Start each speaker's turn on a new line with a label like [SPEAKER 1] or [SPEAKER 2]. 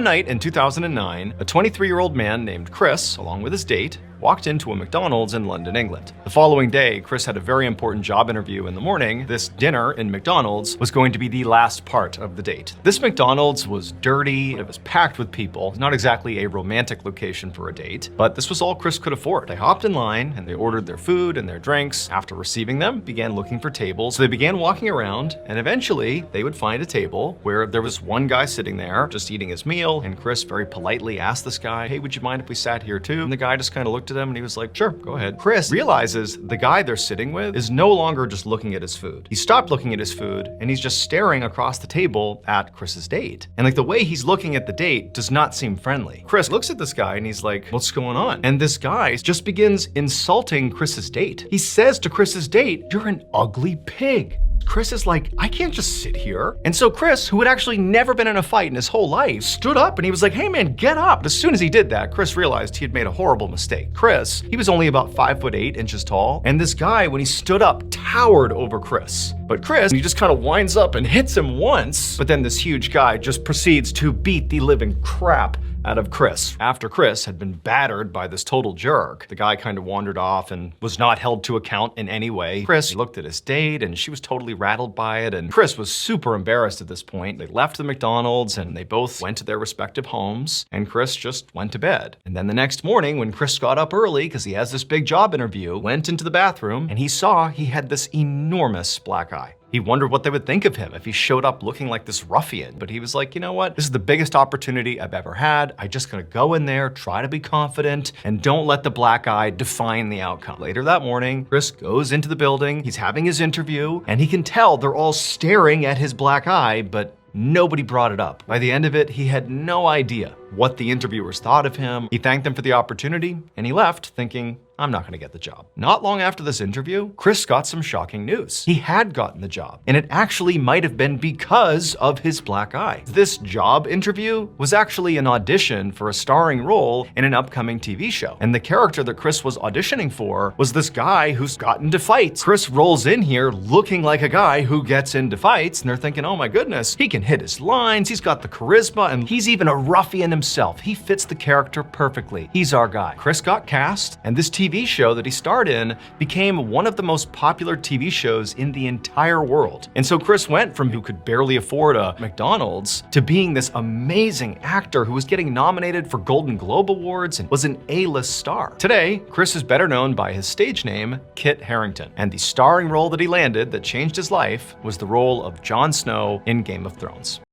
[SPEAKER 1] One night in 2009, a 23-year-old man named Chris, along with his date, walked into a McDonald's in London, England. The following day, Chris had a very important job interview in the morning. This dinner in McDonald's was going to be the last part of the date. This McDonald's was dirty, it was packed with people, not exactly a romantic location for a date, but this was all Chris could afford. They hopped in line and they ordered their food and their drinks. After receiving them, began looking for tables. So they began walking around and eventually they would find a table where there was one guy sitting there just eating his meal, and Chris very politely asked this guy, "Hey, would you mind if we sat here too?" And the guy just kind of looked at him and he was like, "Sure, go ahead." Chris realizes the guy they're sitting with is no longer just looking at his food. He stopped looking at his food and he's just staring across the table at Chris's date. And like the way he's looking at the date does not seem friendly. Chris looks at this guy and he's like, "What's going on?" And this guy just begins insulting Chris's date. He says to Chris's date, "You're an ugly pig." Chris is like, "I can't just sit here." And so Chris, who had actually never been in a fight in his whole life, stood up and he was like, "Hey man, get up." But as soon as he did that, Chris realized he had made a horrible mistake. Chris, he was only about 5'8" tall. And this guy, when he stood up, towered over Chris. But Chris, he just kind of winds up and hits him once. But then this huge guy just proceeds to beat the living crap out of Chris. After Chris had been battered by this total jerk, the guy kind of wandered off and was not held to account in any way. Chris looked at his date and she was totally rattled by it, and Chris was super embarrassed at this point. They left the McDonald's and they both went to their respective homes, and Chris just went to bed. And then the next morning, when Chris got up early because he has this big job interview, went into the bathroom and he saw he had this enormous black eye. He wondered what they would think of him if he showed up looking like this ruffian. But he was like, "You know what? This is the biggest opportunity I've ever had. I just gotta go in there, try to be confident, and don't let the black eye define the outcome." Later that morning, Chris goes into the building, he's having his interview, and he can tell they're all staring at his black eye, but nobody brought it up. By the end of it, he had no idea what the interviewers thought of him. He thanked them for the opportunity, and he left thinking, "I'm not gonna get the job." Not long after this interview, Chris got some shocking news. He had gotten the job, and it actually might have been because of his black eye. This job interview was actually an audition for a starring role in an upcoming TV show. And the character that Chris was auditioning for was this guy who's gotten into fights. Chris rolls in here looking like a guy who gets into fights, and they're thinking, "Oh my goodness, he can hit his lines, he's got the charisma, and he's even a ruffian himself. He fits the character perfectly. He's our guy." Chris got cast, and this TV show that he starred in became one of the most popular TV shows in the entire world. And so Chris went from who could barely afford a McDonald's to being this amazing actor who was getting nominated for Golden Globe Awards and was an A-list star. Today, Chris is better known by his stage name, Kit Harington. And the starring role that he landed that changed his life was the role of Jon Snow in Game of Thrones.